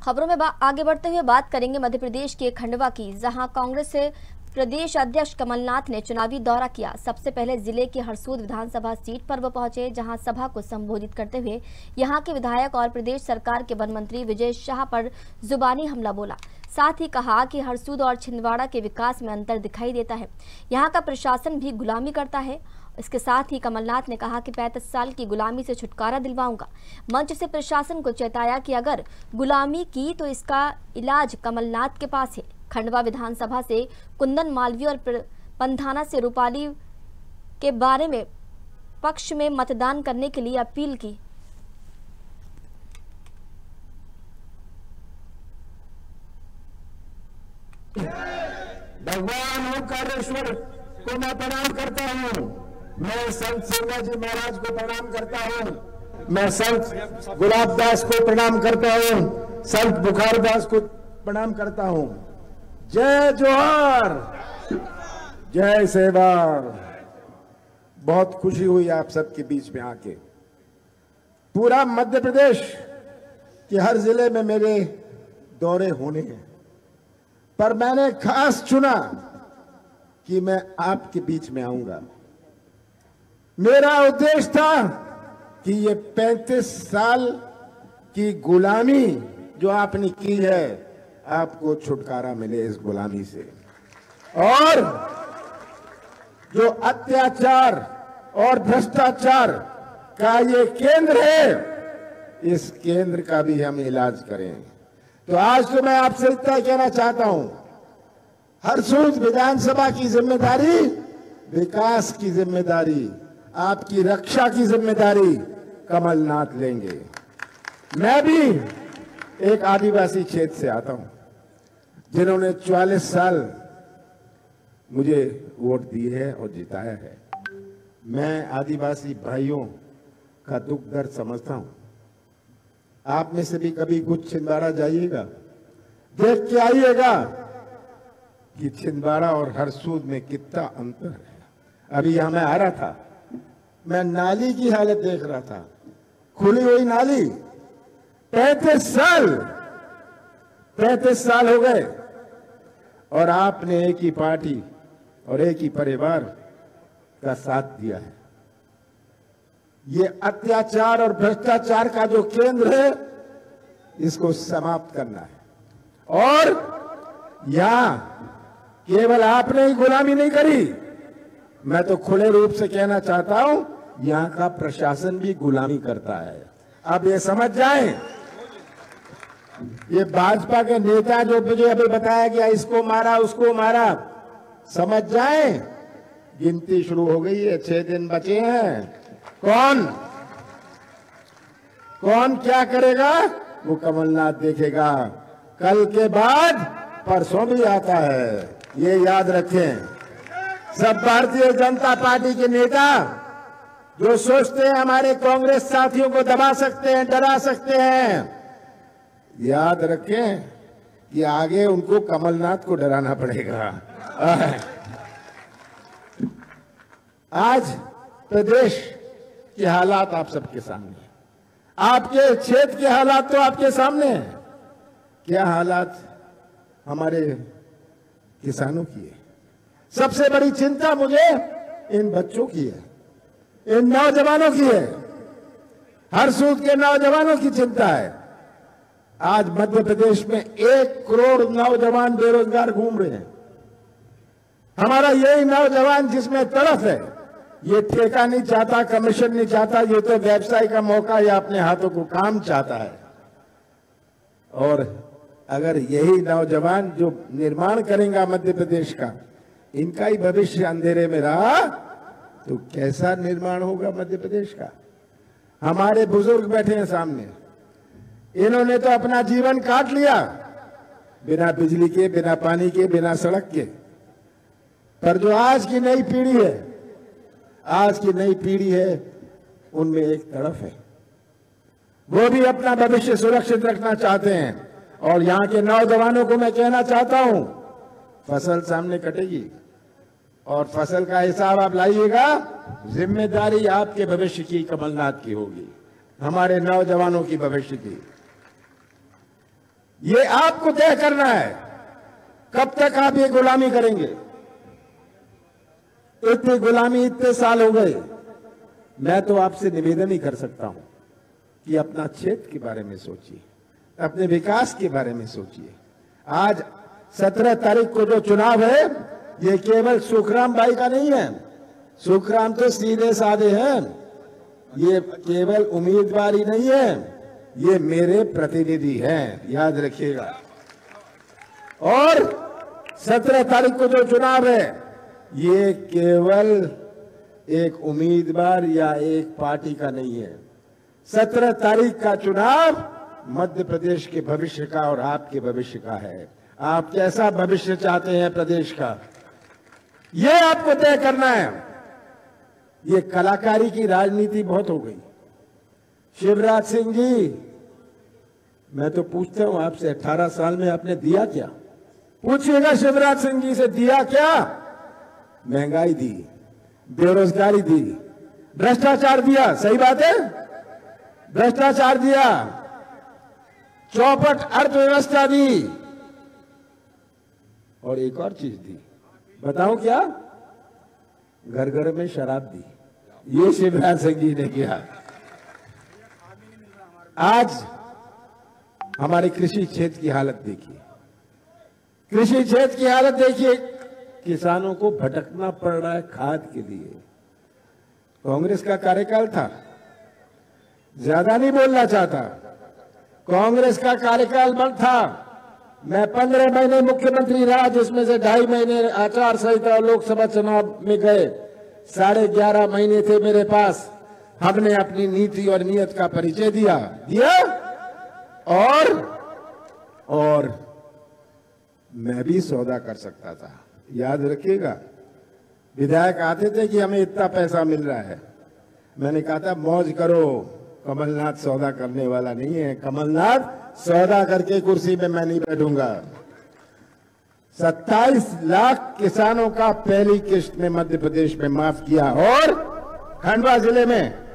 खबरों में आगे बढ़ते हुए बात करेंगे मध्य प्रदेश के खंडवा की, जहां कांग्रेस से प्रदेश अध्यक्ष कमलनाथ ने चुनावी दौरा किया। सबसे पहले जिले की हरसूद विधानसभा सीट पर वो पहुंचे, जहां सभा को संबोधित करते हुए यहां के विधायक और प्रदेश सरकार के वन मंत्री विजय शाह पर जुबानी हमला बोला। साथ ही कहा कि हरसूद और छिंदवाड़ा के विकास में अंतर दिखाई देता है, यहाँ का प्रशासन भी गुलामी करता है। इसके साथ ही कमलनाथ ने कहा कि 35 साल की गुलामी से छुटकारा दिलवाऊंगा। मंच से प्रशासन को चेताया कि अगर गुलामी की तो इसका इलाज कमलनाथ के पास है। खंडवा विधानसभा से कुंदन मालवीय और पंधाना से रूपाली के बारे में पक्ष में मतदान करने के लिए अपील की। भगवान ओंकारेश्वर को मैं प्रणाम करता हूँ। मैं संत शिवाजी महाराज को प्रणाम करता हूँ। मैं संत गुलाबदास को प्रणाम करता हूँ। संत बुखारदास को प्रणाम करता हूँ। जय जोहार, जय सेवार। बहुत खुशी हुई आप सबके बीच में आके। पूरा मध्य प्रदेश के हर जिले में मेरे दौरे होने हैं, पर मैंने खास चुना कि मैं आपके बीच में आऊंगा। मेरा उद्देश्य था कि ये 35 साल की गुलामी जो आपने की है, आपको छुटकारा मिले इस गुलामी से। और जो अत्याचार और भ्रष्टाचार का ये केंद्र है, इस केंद्र का भी हम इलाज करें। तो आज तो मैं आपसे इतना कहना चाहता हूं, हरसूद विधानसभा की जिम्मेदारी, विकास की जिम्मेदारी, आपकी रक्षा की जिम्मेदारी कमलनाथ लेंगे। मैं भी एक आदिवासी क्षेत्र से आता हूं, जिन्होंने 44 साल मुझे वोट दिए है और जिताया है। मैं आदिवासी भाइयों का दुख दर्द समझता हूं। आप में से भी कभी कुछ छिंदवाड़ा जाइएगा, देख के आइएगा कि छिंदवाड़ा और हरसूद में कितना अंतर है। अभी यहां मैं आ रहा था, मैं नाली की हालत देख रहा था, खुली हुई नाली। 35 साल हो गए और आपने एक ही पार्टी और एक ही परिवार का साथ दिया है। ये अत्याचार और भ्रष्टाचार का जो केंद्र है, इसको समाप्त करना है। और यहां केवल आपने ही गुलामी नहीं करी, मैं तो खुले रूप से कहना चाहता हूं, यहां का प्रशासन भी गुलामी करता है। अब ये समझ जाएं, ये भाजपा के नेता जो मुझे अभी बताया गया, इसको मारा उसको मारा, समझ जाएं गिनती शुरू हो गई है। 6 दिन बचे हैं। कौन क्या करेगा वो कमलनाथ देखेगा। कल के बाद परसों भी आता है, ये याद रखें। सब भारतीय जनता पार्टी के नेता जो सोचते हैं हमारे कांग्रेस साथियों को दबा सकते हैं, डरा सकते हैं, याद रखें कि आगे उनको कमलनाथ को डराना पड़ेगा। आज प्रदेश के हालात आप सबके सामने हैं, आपके क्षेत्र के हालात तो आपके सामने हैं। क्या हालात हमारे किसानों की है? सबसे बड़ी चिंता मुझे इन बच्चों की है, इन नौजवानों की है। हरसूद के नौजवानों की चिंता है। आज मध्य प्रदेश में 1 करोड़ नौजवान बेरोजगार घूम रहे हैं। हमारा यही नौजवान जिसमें तड़फ है, ये ठेका नहीं चाहता, कमीशन नहीं चाहता, ये तो व्यवसाय का मौका या अपने हाथों को काम चाहता है। और अगर यही नौजवान जो निर्माण करेगा मध्य प्रदेश का, इनका ही भविष्य अंधेरे में रहा तो कैसा निर्माण होगा मध्य प्रदेश का। हमारे बुजुर्ग बैठे हैं सामने, इन्होंने तो अपना जीवन काट लिया बिना बिजली के, बिना पानी के, बिना सड़क के। पर जो आज की नई पीढ़ी है, आज की नई पीढ़ी है, उनमें एक तरफ है, वो भी अपना भविष्य सुरक्षित रखना चाहते हैं। और यहां के नौजवानों को मैं कहना चाहता हूं, फसल सामने कटेगी और फसल का हिसाब आप लाइएगा। जिम्मेदारी आपके भविष्य की, कमलनाथ की होगी, हमारे नौजवानों की भविष्य की। ये आपको तय करना है कब तक आप ये गुलामी करेंगे। इतनी गुलामी इतने साल हो गए। मैं तो आपसे निवेदन ही कर सकता हूं कि अपना क्षेत्र के बारे में सोचिए, अपने विकास के बारे में सोचिए। आज 17 तारीख को जो चुनाव है ये केवल सुखराम भाई का नहीं है। सुखराम तो सीधे साधे हैं, ये केवल उम्मीदवार ही नहीं है, ये मेरे प्रतिनिधि हैं, याद रखिएगा। और 17 तारीख को जो चुनाव है ये केवल एक उम्मीदवार या एक पार्टी का नहीं है। 17 तारीख का चुनाव मध्य प्रदेश के भविष्य का और आपके भविष्य का है। आप कैसा भविष्य चाहते हैं प्रदेश का, ये आपको तय करना है। ये कलाकारी की राजनीति बहुत हो गई। शिवराज सिंह जी, मैं तो पूछता हूं आपसे, 18 साल में आपने दिया क्या? पूछिएगा शिवराज सिंह जी से, दिया क्या? महंगाई दी, बेरोजगारी दी, भ्रष्टाचार दिया, सही बात है, भ्रष्टाचार दिया, चौपट अर्थव्यवस्था दी, और एक और चीज दी, बताओ क्या? घर घर में शराब दी। ये शिवराज सिंह जी ने किया। आज हमारे कृषि क्षेत्र की हालत देखिए, कृषि क्षेत्र की हालत देखिए। किसानों को भटकना पड़ रहा है खाद के लिए। कांग्रेस का कार्यकाल था, ज्यादा नहीं बोलना चाहता, कांग्रेस का कार्यकाल बंद था। मैं 15 महीने मुख्यमंत्री रहा, जिसमें से 2.5 महीने आचार संहिता लोकसभा चुनाव में गए। 11.5 महीने थे मेरे पास। हमने अपनी नीति और नीयत का परिचय दिया और मैं भी सौदा कर सकता था। याद रखिएगा, विधायक आते थे कि हमें इतना पैसा मिल रहा है, मैंने कहा था मौज करो, कमलनाथ सौदा करने वाला नहीं है, कमलनाथ सौदा करके कुर्सी पे मैं नहीं बैठूंगा। 27 लाख किसानों का पहली किश्त में मध्य प्रदेश में माफ किया और खंडवा जिले में